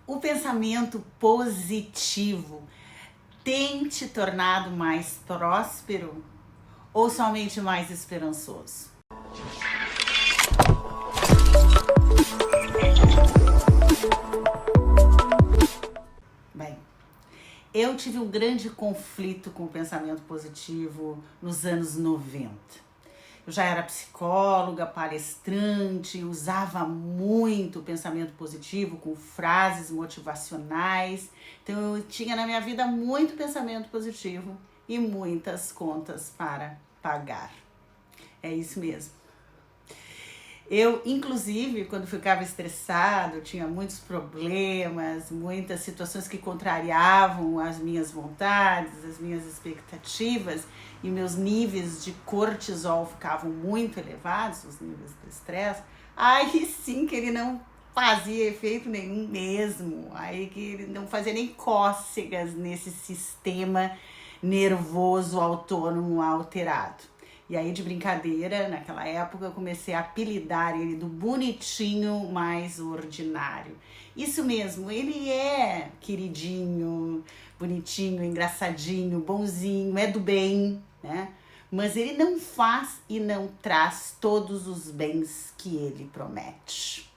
O pensamento positivo tem te tornado mais próspero ou somente mais esperançoso? Bem, eu tive um grande conflito com o pensamento positivo nos anos 90. Eu já era psicóloga, palestrante, usava muito o pensamento positivo com frases motivacionais. Então eu tinha na minha vida muito pensamento positivo e muitas contas para pagar. É isso mesmo. Eu, inclusive, quando ficava estressado, tinha muitos problemas, muitas situações que contrariavam as minhas vontades, as minhas expectativas, e meus níveis de cortisol ficavam muito elevados, os níveis de estresse. Aí sim que ele não fazia efeito nenhum mesmo, aí que ele não fazia nem cócegas nesse sistema nervoso autônomo alterado. E aí, de brincadeira, naquela época, eu comecei a apelidar ele do bonitinho mais ordinário. Isso mesmo, ele é queridinho, bonitinho, engraçadinho, bonzinho, é do bem, né? Mas ele não faz e não traz todos os bens que ele promete.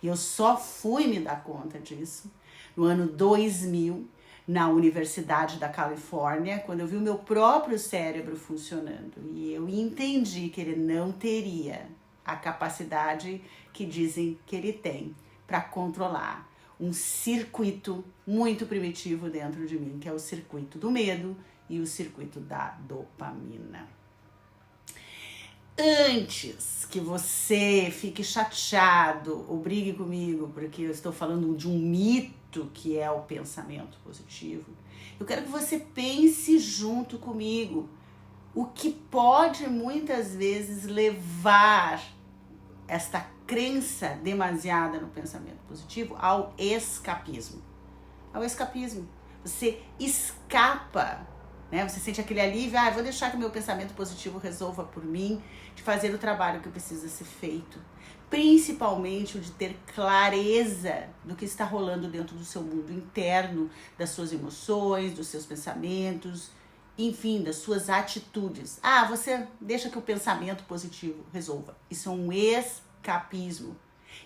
E eu só fui me dar conta disso no ano 2000, na Universidade da Califórnia, quando eu vi o meu próprio cérebro funcionando. E eu entendi que ele não teria a capacidade que dizem que ele tem para controlar um circuito muito primitivo dentro de mim, que é o circuito do medo e o circuito da dopamina. Antes que você fique chateado ou brigue comigo, porque eu estou falando de um mito que é o pensamento positivo, eu quero que você pense junto comigo o que pode muitas vezes levar esta crença demasiada no pensamento positivo ao escapismo. Ao escapismo. Você escapa, né? Você sente aquele alívio, vou deixar que o meu pensamento positivo resolva por mim, de fazer o trabalho que precisa ser feito. Principalmente o de ter clareza do que está rolando dentro do seu mundo interno, das suas emoções, dos seus pensamentos, enfim, das suas atitudes. Você deixa que o pensamento positivo resolva. Isso é um escapismo.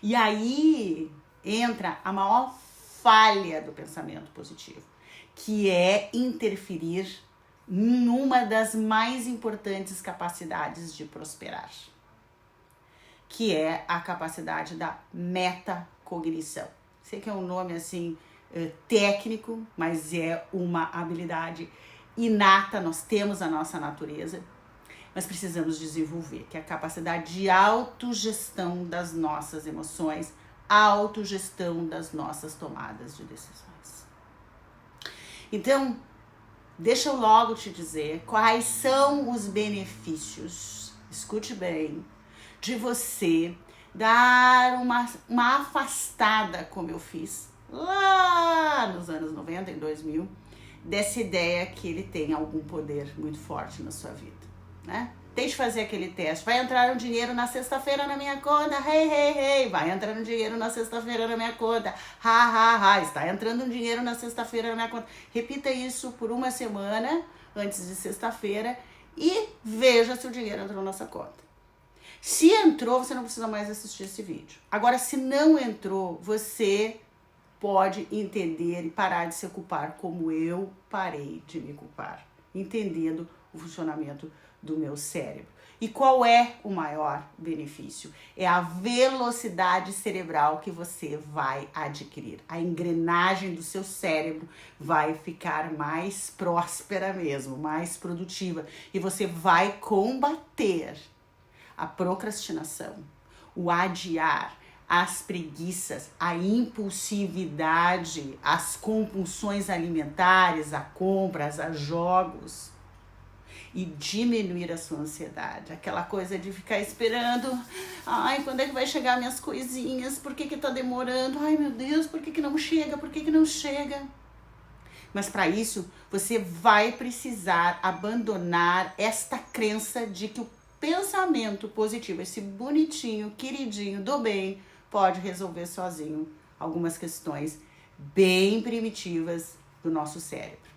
E aí entra a maior falha do pensamento positivo, que é interferir numa das mais importantes capacidades de prosperar, que é a capacidade da metacognição. Sei que é um nome assim técnico, mas é uma habilidade inata, nós temos a nossa natureza, mas precisamos desenvolver, que é a capacidade de autogestão das nossas emoções, autogestão das nossas tomadas de decisões. Então, deixa eu logo te dizer quais são os benefícios, escute bem, de você dar uma afastada, como eu fiz lá nos anos 90, em 2000, dessa ideia que ele tem algum poder muito forte na sua vida, né? Tente fazer aquele teste. Vai entrar um dinheiro na sexta-feira na minha conta. Hey. Vai entrar um dinheiro na sexta-feira na minha conta. Ha. Está entrando um dinheiro na sexta-feira na minha conta. Repita isso por uma semana antes de sexta-feira e veja se o dinheiro entrou na sua conta. Se entrou, você não precisa mais assistir esse vídeo. Agora, se não entrou, você pode entender e parar de se culpar como eu parei de me culpar, entendendo o funcionamento do meu cérebro. E qual é o maior benefício? É a velocidade cerebral que você vai adquirir. A engrenagem do seu cérebro vai ficar mais próspera mesmo, mais produtiva. E você vai combater a procrastinação, o adiar, as preguiças, a impulsividade, as compulsões alimentares, a compras, a jogos, e diminuir a sua ansiedade, aquela coisa de ficar esperando, quando é que vai chegar minhas coisinhas, por que tá demorando, meu Deus, por que não chega, Mas para isso, você vai precisar abandonar esta crença de que o pensamento positivo, esse bonitinho, queridinho, do bem, pode resolver sozinho algumas questões bem primitivas do nosso cérebro.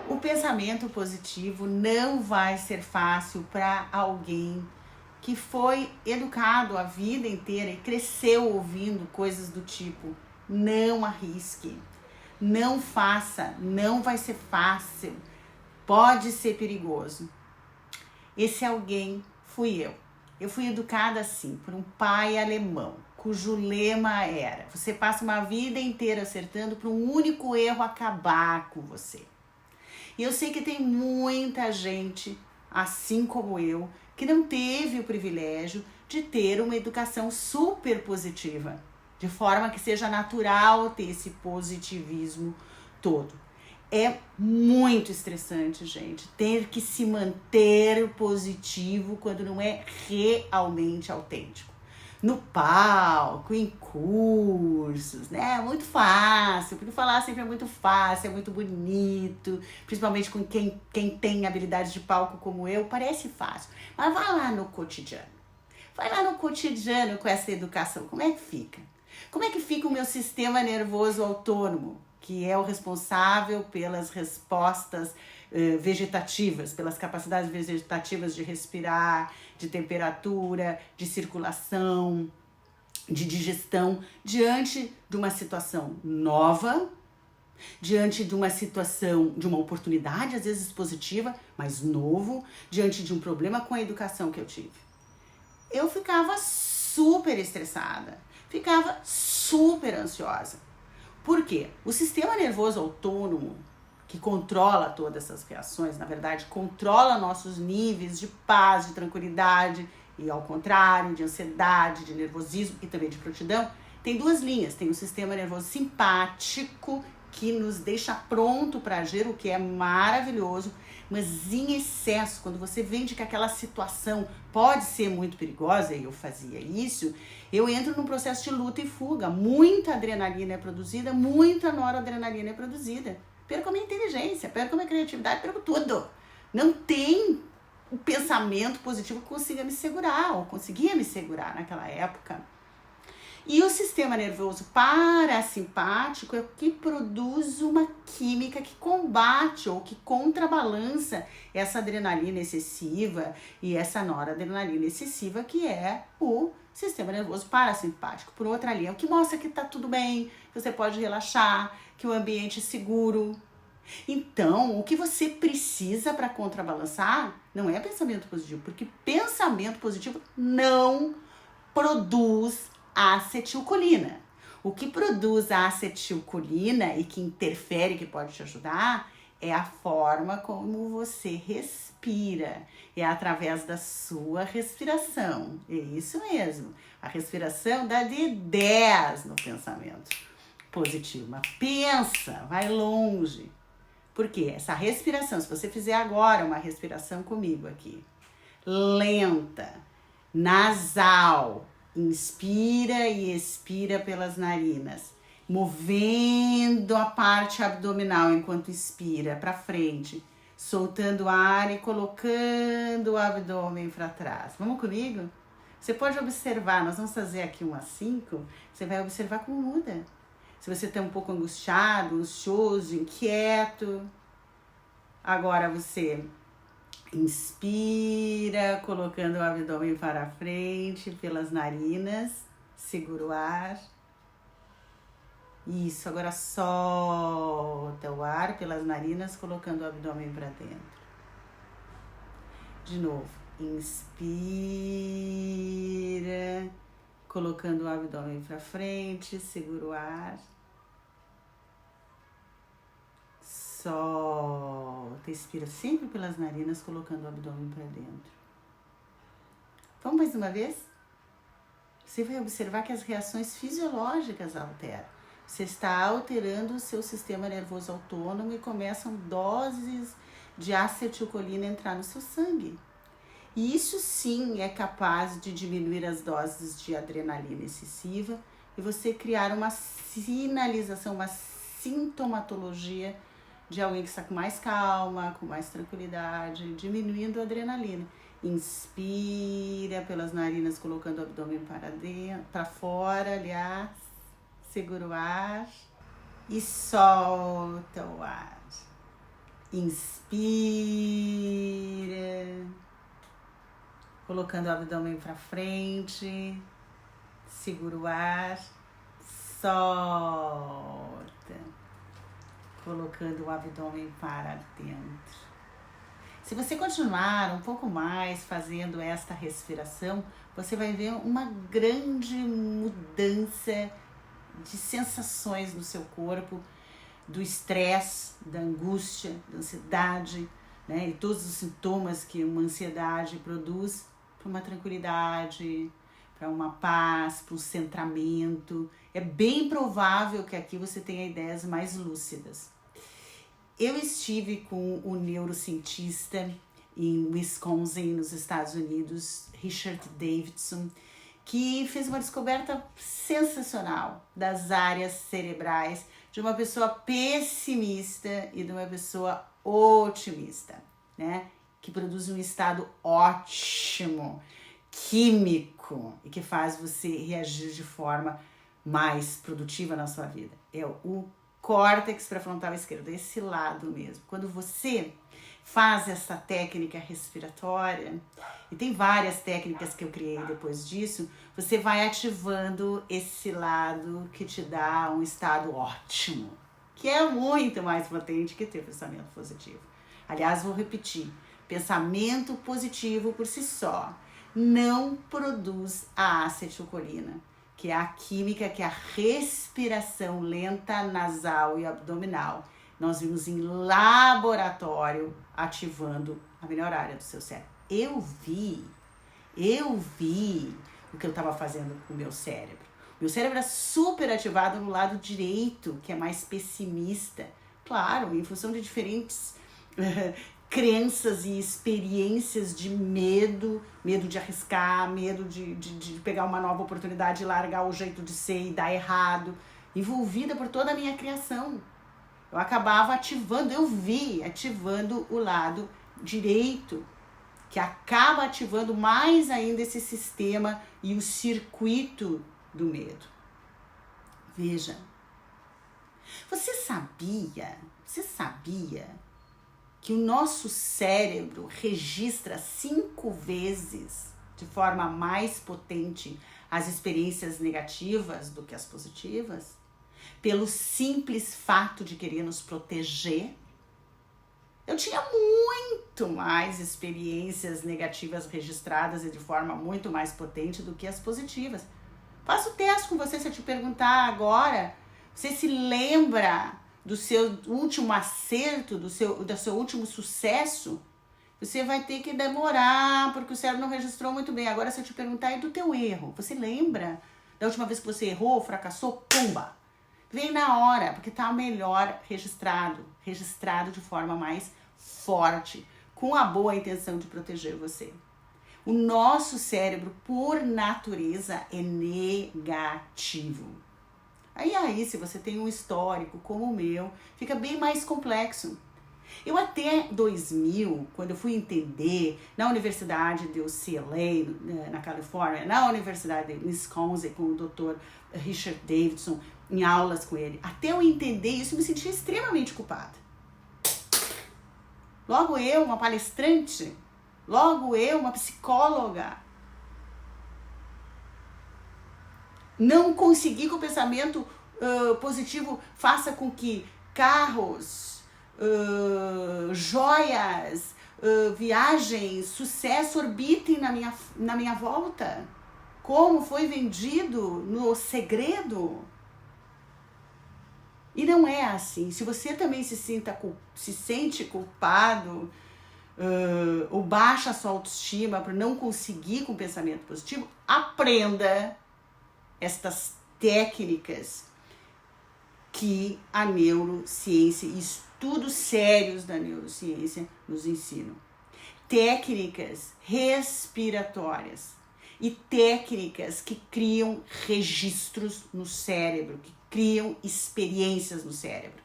O pensamento positivo não vai ser fácil para alguém que foi educado a vida inteira e cresceu ouvindo coisas do tipo: não arrisque, não faça, não vai ser fácil, pode ser perigoso. Esse alguém fui eu. Eu fui educada assim por um pai alemão, cujo lema era: você passa uma vida inteira acertando para um único erro acabar com você. E eu sei que tem muita gente, assim como eu, que não teve o privilégio de ter uma educação super positiva, de forma que seja natural ter esse positivismo todo. É muito estressante, gente, ter que se manter positivo quando não é realmente autêntico. No palco, em cursos, né? É muito fácil, porque falar sempre é muito fácil, é muito bonito, principalmente com quem tem habilidade de palco como eu, parece fácil. Mas vai lá no cotidiano. Vai lá no cotidiano com essa educação, como é que fica? Como é que fica o meu sistema nervoso autônomo, que é o responsável pelas respostas vegetativas, pelas capacidades vegetativas de respirar, de temperatura, de circulação, de digestão, diante de uma situação nova, diante de uma situação, de uma oportunidade, às vezes positiva, mas novo, diante de um problema com a educação que eu tive. Eu ficava super estressada, ficava super ansiosa. Por quê? O sistema nervoso autônomo, que controla todas essas reações, na verdade, controla nossos níveis de paz, de tranquilidade e, ao contrário, de ansiedade, de nervosismo e também de prontidão, tem duas linhas. Tem o sistema nervoso simpático, que nos deixa pronto para agir, o que é maravilhoso, mas em excesso, quando você vende que aquela situação pode ser muito perigosa, e eu fazia isso, eu entro num processo de luta e fuga. Muita adrenalina é produzida, muita noradrenalina é produzida. Perco a minha inteligência, perco a minha criatividade, perco tudo. Não tem um pensamento positivo que consiga me segurar, ou conseguia me segurar naquela época. E o sistema nervoso parasimpático é o que produz uma química que combate ou que contrabalança essa adrenalina excessiva e essa noradrenalina excessiva, que é o sistema nervoso parasimpático. Por outra linha, o que mostra que tá tudo bem, que você pode relaxar, que o ambiente é seguro. Então, o que você precisa para contrabalançar não é pensamento positivo, porque pensamento positivo não produz acetilcolina. O que produz a acetilcolina e que interfere, que pode te ajudar, é a forma como você respira. É através da sua respiração. É isso mesmo. A respiração dá de 10 no pensamento positivo. Mas pensa, vai longe. Por quê? Essa respiração, se você fizer agora uma respiração comigo aqui, lenta, nasal, inspira e expira pelas narinas, movendo a parte abdominal enquanto inspira para frente, soltando ar e colocando o abdômen para trás. Vamos comigo? Você pode observar, nós vamos fazer aqui umas 5, você vai observar como muda. Se você está um pouco angustiado, ansioso, inquieto, agora você inspira, colocando o abdômen para frente, pelas narinas, segura o ar. Isso, agora solta o ar pelas narinas, colocando o abdômen para dentro. De novo, inspira, colocando o abdômen para frente, segura o ar. Solta, expira sempre pelas narinas, colocando o abdômen para dentro. Vamos mais uma vez? Você vai observar que as reações fisiológicas alteram. Você está alterando o seu sistema nervoso autônomo e começam doses de acetilcolina a entrar no seu sangue. E isso sim é capaz de diminuir as doses de adrenalina excessiva e você criar uma sinalização, uma sintomatologia de alguém que está com mais calma, com mais tranquilidade, diminuindo a adrenalina. Inspira pelas narinas, colocando o abdômen para dentro, para fora, aliás, segura o ar. e solta o ar. Inspira, colocando o abdômen para frente, segura o ar, solta, colocando o abdômen para dentro. Se você continuar um pouco mais fazendo esta respiração, você vai ver uma grande mudança de sensações no seu corpo, do estresse, da angústia, da ansiedade, né? E todos os sintomas que uma ansiedade produz, para uma tranquilidade, para uma paz, para um centramento. É bem provável que aqui você tenha ideias mais lúcidas. Eu estive com o neurocientista em Wisconsin, nos Estados Unidos, Richard Davidson, que fez uma descoberta sensacional das áreas cerebrais de uma pessoa pessimista e de uma pessoa otimista, né? Que produz um estado ótimo, químico, e que faz você reagir de forma mais produtiva na sua vida. É o córtex pré-frontal esquerdo, esse lado mesmo. Quando você faz essa técnica respiratória, e tem várias técnicas que eu criei depois disso, você vai ativando esse lado que te dá um estado ótimo, que é muito mais potente que ter pensamento positivo. Aliás, vou repetir, pensamento positivo por si só não produz a acetilcolina, que é a química, que é a respiração lenta, nasal e abdominal. Nós vimos em laboratório ativando a melhor área do seu cérebro. Eu vi o que eu estava fazendo com o meu cérebro. Meu cérebro era super ativado no lado direito, que é mais pessimista. Claro, em função de diferentes crenças e experiências de medo de arriscar, medo de pegar uma nova oportunidade, largar o jeito de ser e dar errado, envolvida por toda a minha criação. Eu acabava ativando o lado direito, que acaba ativando mais ainda esse sistema e o circuito do medo. Veja, você sabia que o nosso cérebro registra 5 vezes de forma mais potente as experiências negativas do que as positivas? Pelo simples fato de querer nos proteger? Eu tinha muito mais experiências negativas registradas e de forma muito mais potente do que as positivas. Faço o teste com você, se eu te perguntar agora, você se lembra do seu último acerto, do seu último sucesso? Você vai ter que demorar, porque o cérebro não registrou muito bem. Agora, se eu te perguntar, é do teu erro. Você lembra da última vez que você errou, fracassou? Pumba! Vem na hora, porque tá melhor registrado de forma mais forte, com a boa intenção de proteger você. O nosso cérebro, por natureza, é negativo. Aí, se você tem um histórico como o meu, fica bem mais complexo. Eu até 2000, quando eu fui entender, na Universidade de UCLA, na Califórnia, na Universidade de Wisconsin, com o Dr. Richard Davidson, em aulas com ele, até eu entender isso, eu me sentia extremamente culpada. Logo eu, uma palestrante, logo eu, uma psicóloga, não consegui que o pensamento positivo faça com que carros, joias, viagens, sucesso orbitem na minha volta, como foi vendido no segredo. E não é assim. Se você também se sente culpado ou baixa a sua autoestima por não conseguir com pensamento positivo, aprenda estas técnicas que a neurociência e estudos sérios da neurociência nos ensinam. Técnicas respiratórias e técnicas que criam registros no cérebro, que criam experiências no cérebro.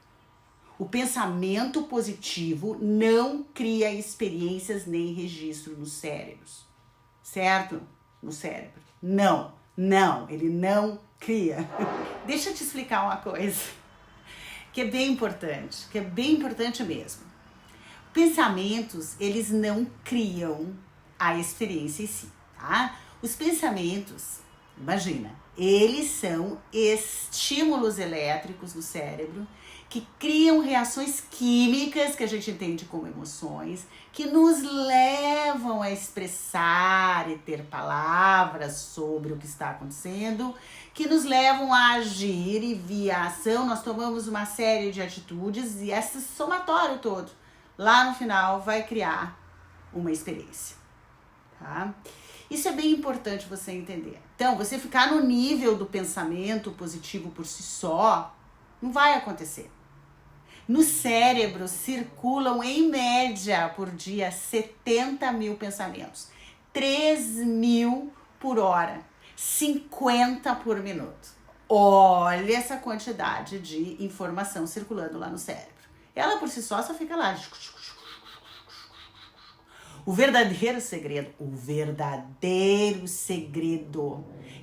O pensamento positivo não cria experiências nem registro nos cérebros, certo? No cérebro. Não, ele não cria. Deixa eu te explicar uma coisa. que é bem importante mesmo. Pensamentos, eles não criam a experiência em si, tá? Os pensamentos, imagina, eles são estímulos elétricos no cérebro que criam reações químicas que a gente entende como emoções, que nos levam a expressar e ter palavras sobre o que está acontecendo, que nos levam a agir e via ação nós tomamos uma série de atitudes e esse somatório todo, lá no final, vai criar uma experiência, tá? Isso é bem importante você entender. Então, você ficar no nível do pensamento positivo por si só, não vai acontecer. No cérebro circulam, em média, por dia, 70 mil pensamentos. 3.000 por hora. 50 por minuto. Olha essa quantidade de informação circulando lá no cérebro. Ela por si só fica lá. O verdadeiro segredo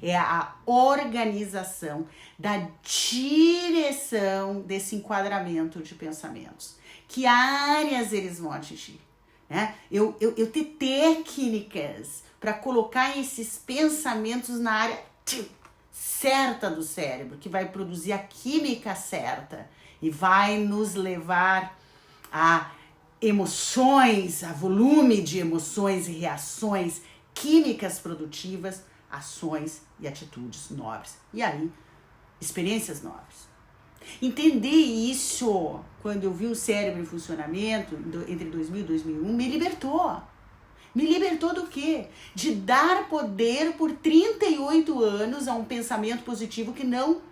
é a organização da direção desse enquadramento de pensamentos. Que áreas eles vão atingir, né? Eu ter técnicas para colocar esses pensamentos na área certa do cérebro, que vai produzir a química certa e vai nos levar a emoções, a volume de emoções e reações químicas produtivas, ações e atitudes nobres. E aí, experiências nobres. Entender isso, quando eu vi o cérebro em funcionamento, entre 2000 e 2001, me libertou. Me libertou do quê? De dar poder por 38 anos a um pensamento positivo que não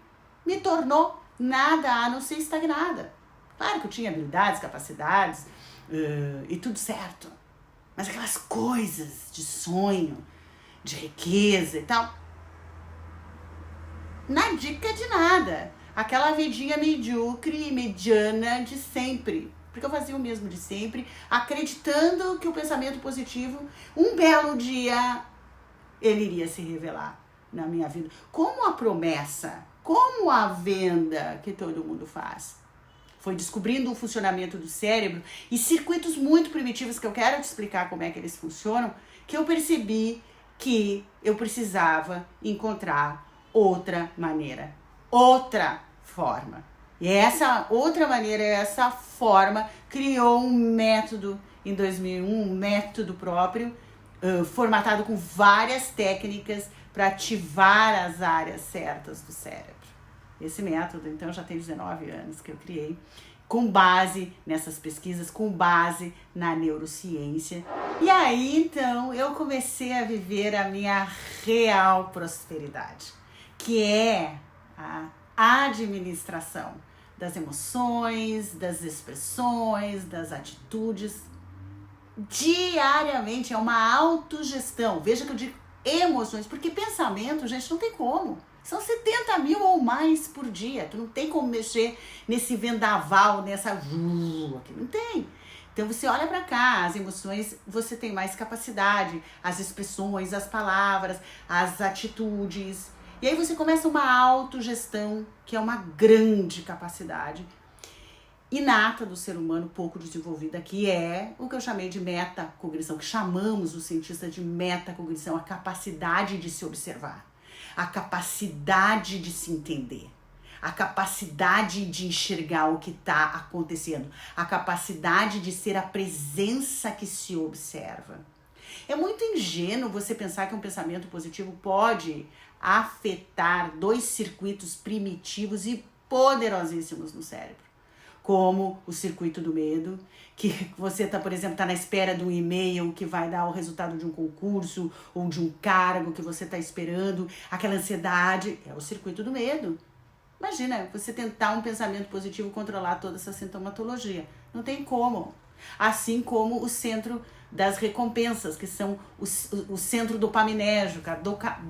me tornou nada a não ser estagnada. Claro que eu tinha habilidades, capacidades, e tudo certo. Mas aquelas coisas de sonho, de riqueza e tal, na dica de nada. Aquela vidinha medíocre e mediana de sempre. Porque eu fazia o mesmo de sempre, acreditando que o pensamento positivo, um belo dia, ele iria se revelar na minha vida. Como a promessa, como a venda que todo mundo faz. Foi descobrindo o funcionamento do cérebro e circuitos muito primitivos que eu quero te explicar como é que eles funcionam, que eu percebi que eu precisava encontrar outra maneira, outra forma. E essa outra maneira, essa forma, criou um método em 2001, um método próprio, formatado com várias técnicas para ativar as áreas certas do cérebro. Esse método, então, já tem 19 anos que eu criei, com base nessas pesquisas, com base na neurociência. E aí, então, eu comecei a viver a minha real prosperidade, que é a administração das emoções, das expressões, das atitudes. Diariamente é uma autogestão. Veja que eu digo emoções, porque pensamento, gente, não tem como. São 70 mil ou mais por dia. Tu não tem como mexer nesse vendaval, nessa... Não tem. Então você olha para cá, as emoções, você tem mais capacidade, as expressões, as palavras, as atitudes. E aí você começa uma autogestão, que é uma grande capacidade inata do ser humano, pouco desenvolvida, que é o que eu chamei de metacognição, que chamamos os cientistas de metacognição, a capacidade de se observar, a capacidade de se entender, a capacidade de enxergar o que está acontecendo, a capacidade de ser a presença que se observa. É muito ingênuo você pensar que um pensamento positivo pode afetar dois circuitos primitivos e poderosíssimos no cérebro, como o circuito do medo, que você tá, por exemplo, tá na espera de um e-mail que vai dar o resultado de um concurso ou de um cargo que você tá esperando, aquela ansiedade, é o circuito do medo. Imagina, você tentar um pensamento positivo controlar toda essa sintomatologia. Não tem como. Assim como o centro das recompensas, que são o centro dopaminérgico. A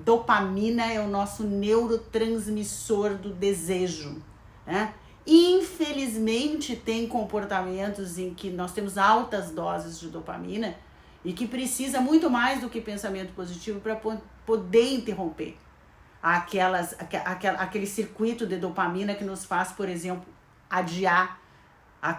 dopamina é o nosso neurotransmissor do desejo, né? Infelizmente tem comportamentos em que nós temos altas doses de dopamina e que precisa muito mais do que pensamento positivo para poder interromper aquele circuito de dopamina que nos faz, por exemplo, adiar,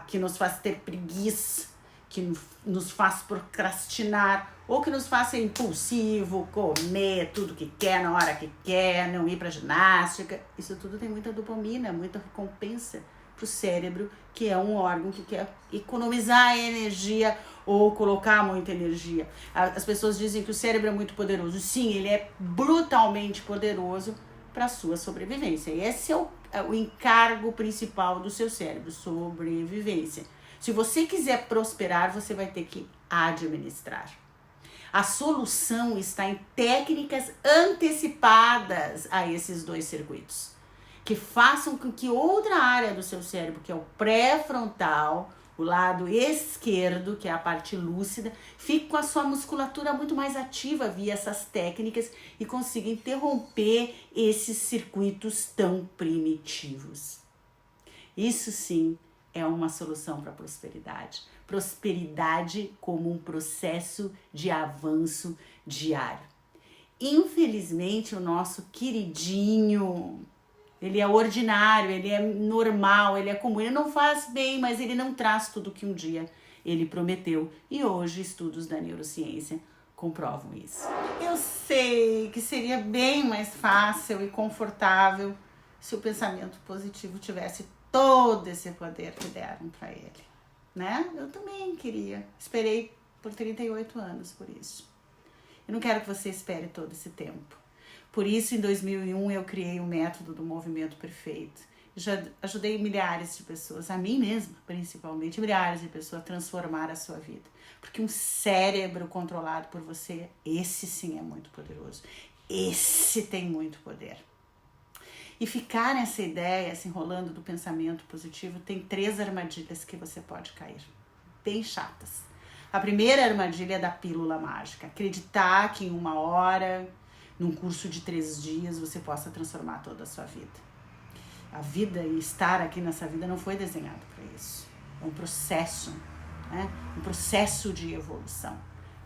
que nos faz ter preguiça, que nos faz procrastinar, ou que nos faz ser impulsivo, comer tudo que quer na hora que quer, não ir pra ginástica. Isso tudo tem muita dopamina, muita recompensa pro cérebro, que é um órgão que quer economizar energia ou colocar muita energia. As pessoas dizem que o cérebro é muito poderoso. Sim, ele é brutalmente poderoso para a sua sobrevivência. E esse é o encargo principal do seu cérebro, sobrevivência. Se você quiser prosperar, você vai ter que administrar. A solução está em técnicas antecipadas a esses dois circuitos, que façam com que outra área do seu cérebro, que é o pré-frontal, o lado esquerdo, que é a parte lúcida, fique com a sua musculatura muito mais ativa via essas técnicas e consiga interromper esses circuitos tão primitivos. Isso sim é uma solução para a prosperidade. Prosperidade como um processo de avanço diário. Infelizmente, o nosso queridinho, ele é ordinário, ele é normal, ele é comum, ele não faz bem, mas ele não traz tudo que um dia ele prometeu. E hoje estudos da neurociência comprovam isso. Eu sei que seria bem mais fácil e confortável se o pensamento positivo tivesse todo esse poder que deram para ele, né? Eu também queria, esperei por 38 anos por isso. Eu não quero que você espere todo esse tempo. Por isso, em 2001, eu criei o método do movimento perfeito. Já ajudei milhares de pessoas, a mim mesma, principalmente, milhares de pessoas a transformar a sua vida. Porque um cérebro controlado por você, esse sim é muito poderoso. Esse tem muito poder. E ficar nessa ideia, se enrolando do pensamento positivo, tem 3 armadilhas que você pode cair. Bem chatas. A primeira armadilha é da pílula mágica. Acreditar que em 1 hora, num curso de 3 dias, você possa transformar toda a sua vida. A vida e estar aqui nessa vida não foi desenhado para isso. É um processo, né? Um processo de evolução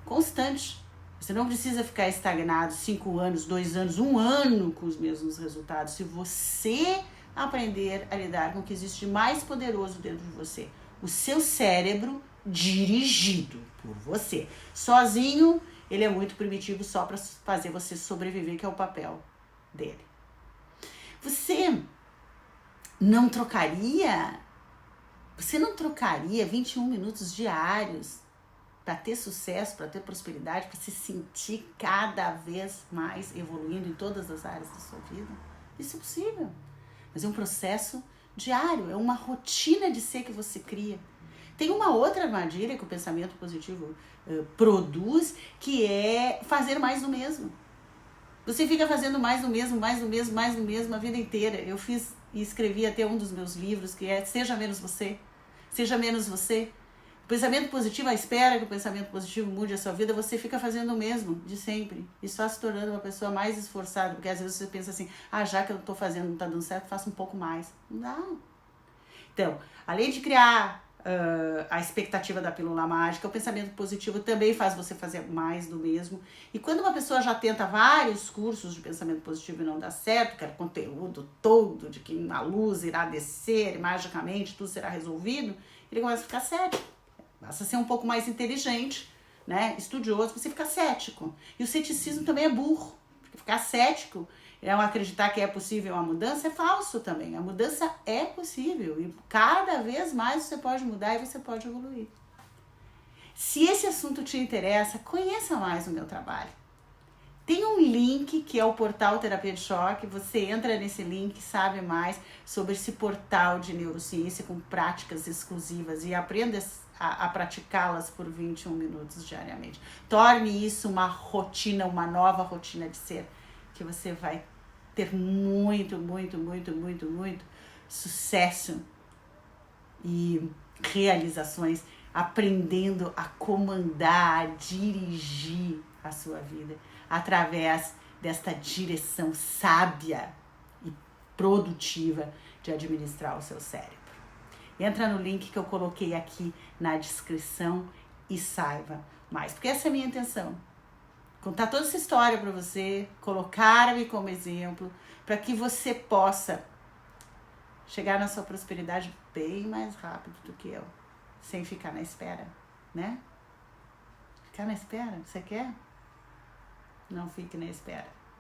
constante. Você não precisa ficar estagnado 5 anos, 2 anos, 1 ano com os mesmos resultados. Se você aprender a lidar com o que existe de mais poderoso dentro de você, o seu cérebro dirigido por você. Sozinho, ele é muito primitivo só para fazer você sobreviver, que é o papel dele. Você não trocaria 21 minutos diários para ter sucesso, para ter prosperidade, para se sentir cada vez mais evoluindo em todas as áreas da sua vida? Isso é possível. Mas é um processo diário, é uma rotina de ser que você cria. Tem uma outra armadilha que o pensamento positivo produz, que é fazer mais do mesmo. Você fica fazendo mais do mesmo a vida inteira. Eu fiz e escrevi até um dos meus livros, que é Seja Menos Você. Seja menos você. O pensamento positivo, a espera que o pensamento positivo mude a sua vida, você fica fazendo o mesmo de sempre. E só se tornando uma pessoa mais esforçada. Porque às vezes você pensa assim, já que eu estou fazendo, não está dando certo, faço um pouco mais. Não. Então, além de criar a expectativa da pílula mágica, o pensamento positivo também faz você fazer mais do mesmo. E quando uma pessoa já tenta vários cursos de pensamento positivo e não dá certo, quer conteúdo todo de que a luz irá descer e magicamente tudo será resolvido, ele começa a ficar cético. Basta ser um pouco mais inteligente, né, estudioso, você fica cético. E o ceticismo também é burro, porque ficar cético é acreditar que é possível a mudança, é falso também. A mudança é possível e cada vez mais você pode mudar e você pode evoluir. Se esse assunto te interessa, conheça mais o meu trabalho. Tem um link que é o portal Terapia de Choque, você entra nesse link, sabe mais sobre esse portal de neurociência com práticas exclusivas e aprenda a praticá-las por 21 minutos diariamente. Torne isso uma rotina, uma nova rotina de ser, que você vai ter muito sucesso e realizações aprendendo a comandar, a dirigir a sua vida através desta direção sábia e produtiva de administrar o seu cérebro. Entra no link que eu coloquei aqui na descrição e saiba mais, porque essa é a minha intenção. Contar toda essa história para você, colocar-me como exemplo, para que você possa chegar na sua prosperidade bem mais rápido do que eu, sem ficar na espera, né? Ficar na espera? Você quer? Não fique na espera.